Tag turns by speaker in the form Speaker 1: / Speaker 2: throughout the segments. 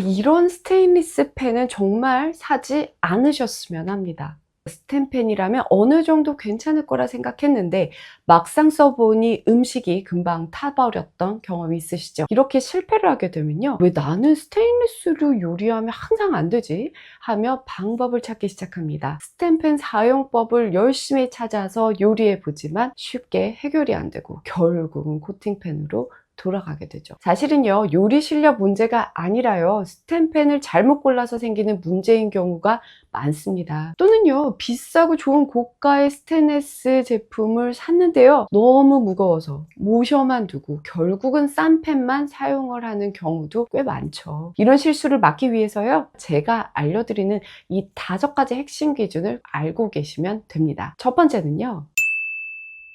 Speaker 1: 이런 스테인리스 펜은 정말 사지 않으셨으면 합니다. 스텐펜이라면 어느 정도 괜찮을 거라 생각했는데 막상 써보니 음식이 금방 타버렸던 경험이 있으시죠? 이렇게 실패를 하게 되면요, 왜 나는 스테인리스로 요리하면 항상 안 되지? 하며 방법을 찾기 시작합니다. 스텐펜 사용법을 열심히 찾아서 요리해 보지만 쉽게 해결이 안 되고 결국은 코팅펜으로 돌아가게 되죠. 사실은요, 요리 실력 문제가 아니라요, 스텐펜을 잘못 골라서 생기는 문제인 경우가 많습니다. 또는요, 비싸고 좋은 고가의 스테인리스 제품을 샀는데요, 너무 무거워서 모셔만 두고 결국은 싼 펜만 사용을 하는 경우도 꽤 많죠. 이런 실수를 막기 위해서요, 제가 알려드리는 이 5가지 핵심 기준을 알고 계시면 됩니다. 첫 번째는요,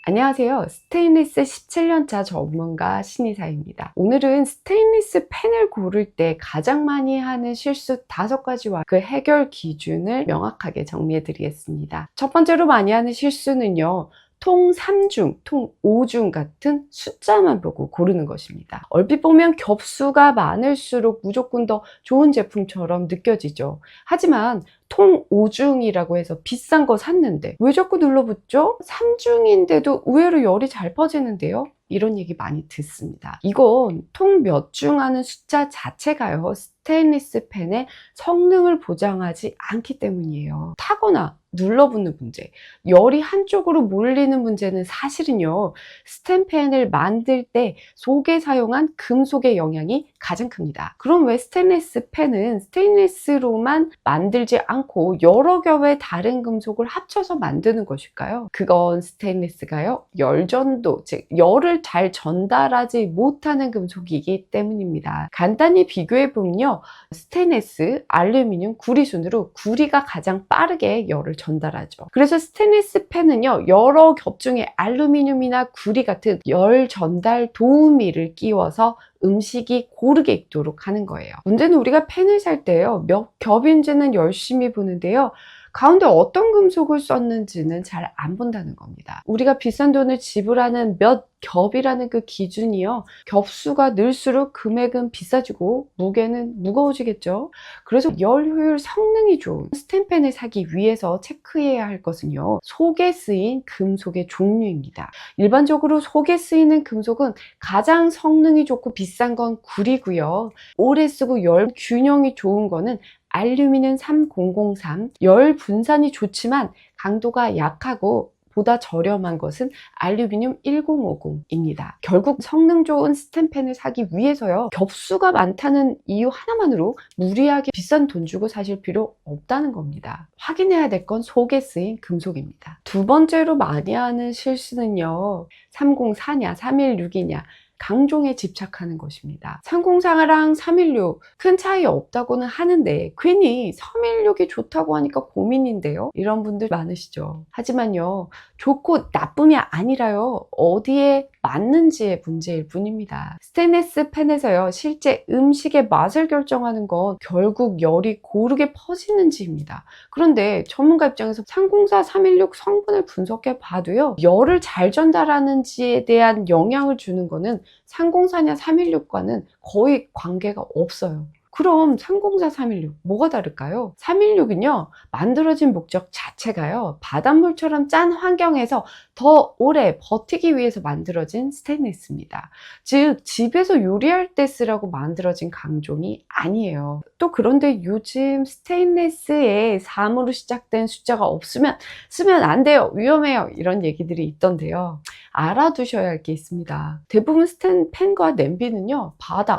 Speaker 1: 안녕하세요. 스테인리스 17년차 전문가 신이사입니다. 오늘은 스테인리스 펜을 고를 때 가장 많이 하는 실수 5가지와 그 해결 기준을 명확하게 정리해 드리겠습니다. 첫 번째로 많이 하는 실수는요, 통 3중, 통 5중 같은 숫자만 보고 고르는 것입니다. 얼핏 보면 겹수가 많을수록 무조건 더 좋은 제품처럼 느껴지죠. 하지만 통 5중이라고 해서 비싼 거 샀는데 왜 자꾸 눌러붙죠? 3중인데도 의외로 열이 잘 퍼지는데요? 이런 얘기 많이 듣습니다. 이건 통 몇 중 하는 숫자 자체가요, 스테인리스 펜의 성능을 보장하지 않기 때문이에요. 타거나 눌러붙는 문제, 열이 한쪽으로 몰리는 문제는 사실은요, 스텐펜을 만들 때 속에 사용한 금속의 영향이 가장 큽니다. 그럼 왜 스테인리스 펜은 스테인리스로만 만들지 않고 여러 겹의 다른 금속을 합쳐서 만드는 것일까요? 그건 스테인리스가요, 열전도, 즉 열을 잘 전달하지 못하는 금속이기 때문입니다. 간단히 비교해 보면요, 스테인리스, 알루미늄, 구리 순으로 구리가 가장 빠르게 열을 전달하죠. 그래서 스테인리스 펜은요, 여러 겹 중에 알루미늄이나 구리 같은 열 전달 도우미를 끼워서 음식이 고르게 익도록 하는 거예요. 문제는 우리가 펜을 살 때요, 몇 겹인지는 열심히 보는데요, 가운데 어떤 금속을 썼는지는 잘 안 본다는 겁니다. 우리가 비싼 돈을 지불하는 몇 겹이라는 그 기준이요, 겹수가 늘수록 금액은 비싸지고 무게는 무거워지겠죠. 그래서 열 효율 성능이 좋은 스텐펜을 사기 위해서 체크해야 할 것은요, 속에 쓰인 금속의 종류입니다. 일반적으로 속에 쓰이는 금속은 가장 성능이 좋고 비싼 건 구리고요, 오래 쓰고 열 균형이 좋은 거는 알루미늄 3003, 열 분산이 좋지만 강도가 약하고 보다 저렴한 것은 알루미늄 1050입니다. 결국 성능 좋은 스텐펜을 사기 위해서요, 겹수가 많다는 이유 하나만으로 무리하게 비싼 돈 주고 사실 필요 없다는 겁니다. 확인해야 될 건 속에 쓰인 금속입니다. 두 번째로 많이 하는 실수는요, 304냐 316이냐 강종에 집착하는 것입니다. 304랑 316 큰 차이 없다고는 하는데 괜히 316이 좋다고 하니까 고민인데요, 이런 분들 많으시죠. 하지만요, 좋고 나쁨이 아니라요, 어디에 맞는지의 문제일 뿐입니다. 스테인리스 펜에서요, 실제 음식의 맛을 결정하는 건 결국 열이 고르게 퍼지는지입니다. 그런데 전문가 입장에서 304, 316 성분을 분석해 봐도요, 열을 잘 전달하는지에 대한 영향을 주는 거는 304냐 316과는 거의 관계가 없어요. 그럼 304, 316 뭐가 다를까요? 316은요, 만들어진 목적 자체가요, 바닷물처럼 짠 환경에서 더 오래 버티기 위해서 만들어진 스테인리스입니다. 즉 집에서 요리할 때 쓰라고 만들어진 강종이 아니에요. 또 그런데 요즘 스테인리스에 3으로 시작된 숫자가 없으면 쓰면 안 돼요, 위험해요, 이런 얘기들이 있던데요, 알아두셔야 할 게 있습니다. 대부분 스텐펜과 냄비는요,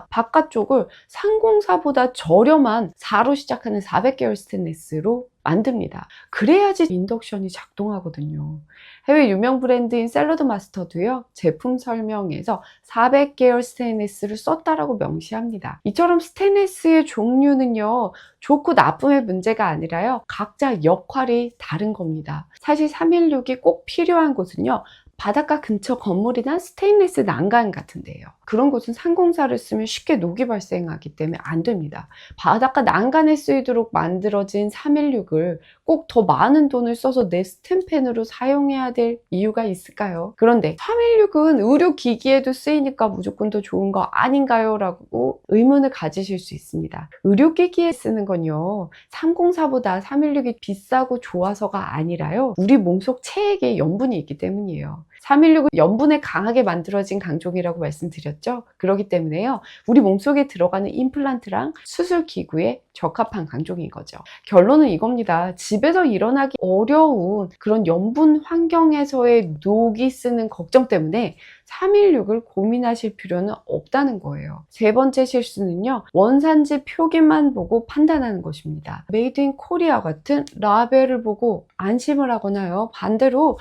Speaker 1: 바깥쪽을 304보다 저렴한 4로 시작하는 400계열 스테인리스로 만듭니다. 그래야지 인덕션이 작동하거든요. 해외 유명 브랜드인 샐러드 마스터도요, 제품 설명에서 400계열 스테인리스를 썼다라고 명시합니다. 이처럼 스테인리스의 종류는요, 좋고 나쁨의 문제가 아니라요, 각자 역할이 다른 겁니다. 사실 316이 꼭 필요한 곳은요, 바닷가 근처 건물이나 스테인리스 난간 같은 데예요. 그런 곳은 상공사를 쓰면 쉽게 녹이 발생하기 때문에 안 됩니다. 바닷가 난간에 쓰이도록 만들어진 316을 꼭 더 많은 돈을 써서 내 스텐펜으로 사용해야 될 이유가 있을까요? 그런데 316은 의료기기에도 쓰이니까 무조건 더 좋은 거 아닌가요? 라고 의문을 가지실 수 있습니다. 의료기기에 쓰는 건요, 304보다 316이 비싸고 좋아서가 아니라요, 우리 몸속 체액에 염분이 있기 때문이에요. 316은 염분에 강하게 만들어진 강종이라고 말씀드렸죠? 그렇기 때문에요, 우리 몸속에 들어가는 임플란트랑 수술 기구에 적합한 강종인 거죠. 결론은 이겁니다. 집에서 일어나기 어려운 그런 염분 환경에서의 녹이 쓰는 걱정 때문에 316을 고민하실 필요는 없다는 거예요. 세 번째 실수는요, 원산지 표기만 보고 판단하는 것입니다. 메이드 인 코리아 같은 라벨을 보고 안심을 하거나요, 반대로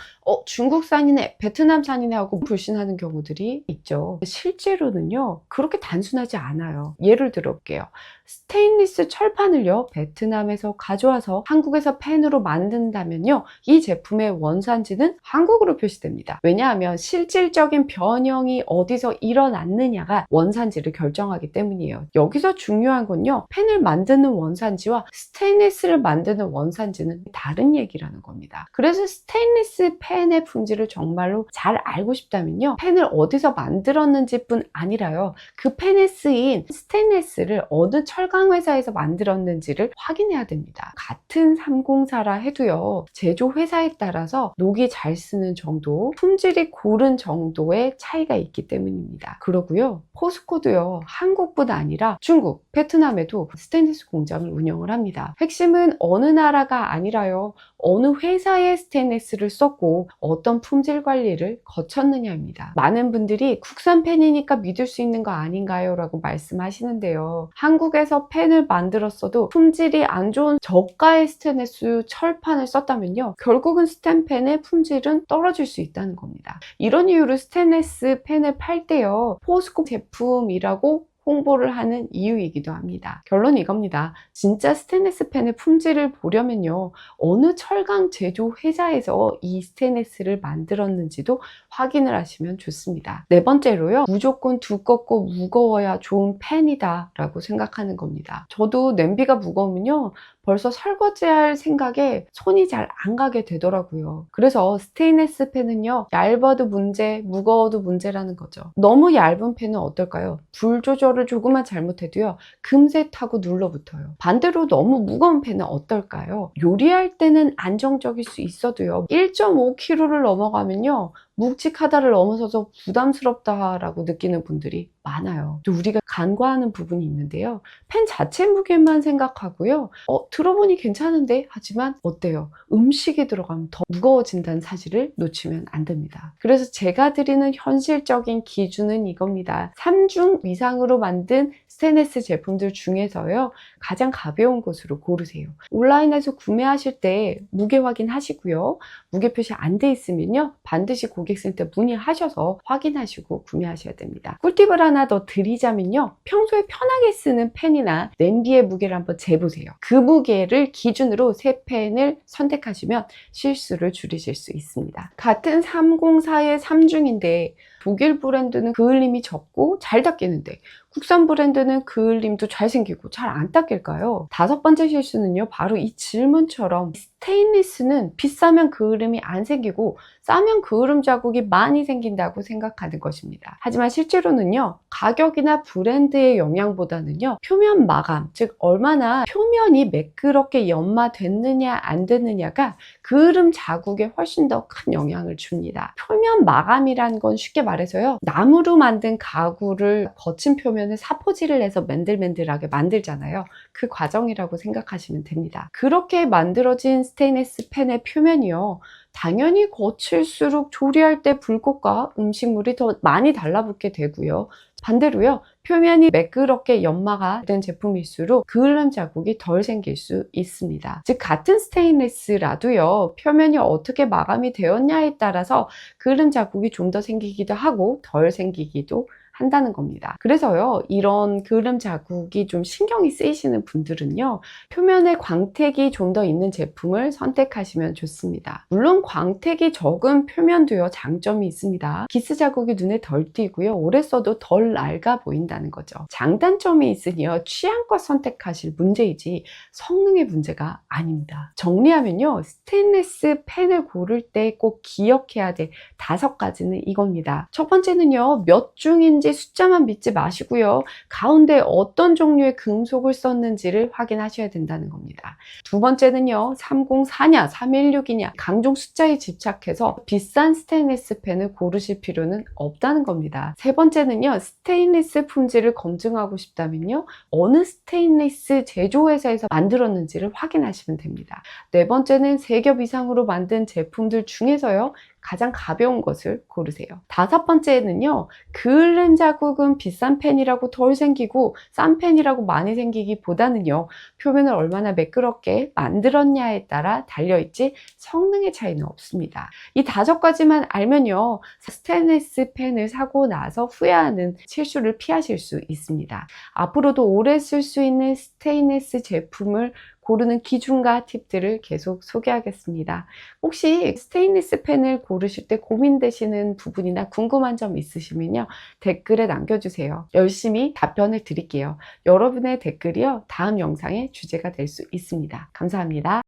Speaker 1: 중국산이네, 베트남산이네 하고 불신하는 경우들이 있죠. 실제로는요, 그렇게 단순하지 않아요. 예를 들어볼게요. 스테인리스 철판을요, 베트남에서 가져와서 한국에서 펜으로 만든다면요, 이 제품의 원산지는 한국으로 표시됩니다. 왜냐하면 실질적인 변형이 어디서 일어났느냐가 원산지를 결정하기 때문이에요. 여기서 중요한 건요, 펜을 만드는 원산지와 스테인리스를 만드는 원산지는 다른 얘기라는 겁니다. 그래서 스테인리스 펜의 품질을 정말로 잘 알고 싶다면요, 펜을 어디서 만들었는지 뿐 아니라요, 그 펜에 쓰인 스테인리스를 어느 철강 회사에서 만들었는지를 확인해야 됩니다. 같은 304라 해도요, 제조 회사에 따라서 녹이 잘 쓰는 정도, 품질이 고른 정도의 차이가 있기 때문입니다. 그러고요, 포스코도요, 한국뿐 아니라 중국, 베트남에도 스테인리스 공장을 운영을 합니다. 핵심은 어느 나라가 아니라요, 어느 회사의 스테인리스를 썼고 어떤 품질 관리를 거쳤느냐입니다. 많은 분들이 국산 펜이니까 믿을 수 있는 거 아닌가요? 라고 말씀하시는데요, 한국에서 펜을 만들었어도 품질이 안 좋은 저가의 스테인리스 철판을 썼다면요, 결국은 스텐펜의 품질은 떨어질 수 있다는 겁니다. 이런 이유로 스테인리스 펜을 팔 때요, 포스코 제품이라고 홍보를 하는 이유이기도 합니다. 결론은 이겁니다. 진짜 스테인리스 펜의 품질을 보려면요, 어느 철강 제조 회사에서 이 스테인리스를 만들었는지도 확인을 하시면 좋습니다. 네 번째로요, 무조건 두껍고 무거워야 좋은 펜이다 라고 생각하는 겁니다. 저도 냄비가 무거우면요, 벌써 설거지할 생각에 손이 잘 안 가게 되더라고요. 그래서 스테인리스 펜은요, 얇아도 문제, 무거워도 문제라는 거죠. 너무 얇은 펜은 어떨까요? 불 조절을 조금만 잘못해도요, 금세 타고 눌러붙어요. 반대로 너무 무거운 펜은 어떨까요? 요리할 때는 안정적일 수 있어도요, 1.5kg를 넘어가면요, 묵직하다를 넘어서서 부담스럽다라고 느끼는 분들이 많아요. 또 우리가 간과하는 부분이 있는데요, 펜 자체 무게만 생각하고요, 들어보니 괜찮은데? 하지만 어때요? 음식이 들어가면 더 무거워진다는 사실을 놓치면 안 됩니다. 그래서 제가 드리는 현실적인 기준은 이겁니다. 3중 이상으로 만든 스테인리스 제품들 중에서요, 가장 가벼운 것으로 고르세요. 온라인에서 구매하실 때 무게 확인하시고요, 무게 표시 안 돼 있으면요, 반드시 고객센터 문의하셔서 확인하시고 구매하셔야 됩니다. 꿀팁을 하나 더 드리자면요, 평소에 편하게 쓰는 펜이나 냄비의 무게를 한번 재보세요. 그 무게를 기준으로 새 펜을 선택하시면 실수를 줄이실 수 있습니다. 같은 304의 3중인데 독일 브랜드는 그을림이 적고 잘 닦이는데 국산 브랜드는 그을림도 잘생기고 잘 안 닦일까요? 다섯 번째 실수는요, 바로 이 질문처럼 스테인리스는 비싸면 그을림이 안 생기고 싸면 그을림 자국이 많이 생긴다고 생각하는 것입니다. 하지만 실제로는요, 가격이나 브랜드의 영향보다는요, 표면 마감, 즉 얼마나 표면이 매끄럽게 연마됐느냐 안 됐느냐가 그을림 자국에 훨씬 더 큰 영향을 줍니다. 표면 마감이란 건 쉽게 말해서요, 나무로 만든 가구를 거친 표면을 사포질을 해서 맨들맨들하게 만들잖아요. 그 과정이라고 생각하시면 됩니다. 그렇게 만들어진 스테인리스 펜의 표면이요, 당연히 거칠수록 조리할 때 불꽃과 음식물이 더 많이 달라붙게 되고요, 반대로요, 표면이 매끄럽게 연마가 된 제품일수록 그을림 자국이 덜 생길 수 있습니다. 즉 같은 스테인리스라도요, 표면이 어떻게 마감이 되었냐에 따라서 그을림 자국이 좀 더 생기기도 하고 덜 생기기도 한다는 겁니다. 그래서요, 이런 그을름 자국이 좀 신경이 쓰이시는 분들은요, 표면에 광택이 좀 더 있는 제품을 선택하시면 좋습니다. 물론 광택이 적은 표면도요, 장점이 있습니다. 기스 자국이 눈에 덜 띄고요, 오래 써도 덜 낡아 보인다는 거죠. 장단점이 있으니요, 취향껏 선택하실 문제이지 성능의 문제가 아닙니다. 정리하면요, 스테인리스 펜을 고를 때 꼭 기억해야 될 5가지는 이겁니다. 첫 번째는요, 몇 중인지 숫자만 믿지 마시고요, 가운데 어떤 종류의 금속을 썼는지를 확인하셔야 된다는 겁니다. 두 번째는요, 304냐 316이냐 강종 숫자에 집착해서 비싼 스테인리스 펜을 고르실 필요는 없다는 겁니다. 세 번째는요, 스테인리스 품질을 검증하고 싶다면요, 어느 스테인리스 제조회사에서 만들었는지를 확인하시면 됩니다. 네 번째는 3겹 이상으로 만든 제품들 중에서요, 가장 가벼운 것을 고르세요. 5번째는요, 그을름 자국은 비싼 펜이라고 덜 생기고 싼 펜이라고 많이 생기기보다는요, 표면을 얼마나 매끄럽게 만들었냐에 따라 달려있지 성능의 차이는 없습니다. 이 5가지만 알면요, 스테인리스 펜을 사고 나서 후회하는 실수를 피하실 수 있습니다. 앞으로도 오래 쓸 수 있는 스테인리스 제품을 고르는 기준과 팁들을 계속 소개하겠습니다. 혹시 스테인리스 펜을 고르실 때 고민되시는 부분이나 궁금한 점 있으시면요, 댓글에 남겨주세요. 열심히 답변을 드릴게요. 여러분의 댓글이요, 다음 영상의 주제가 될 수 있습니다. 감사합니다.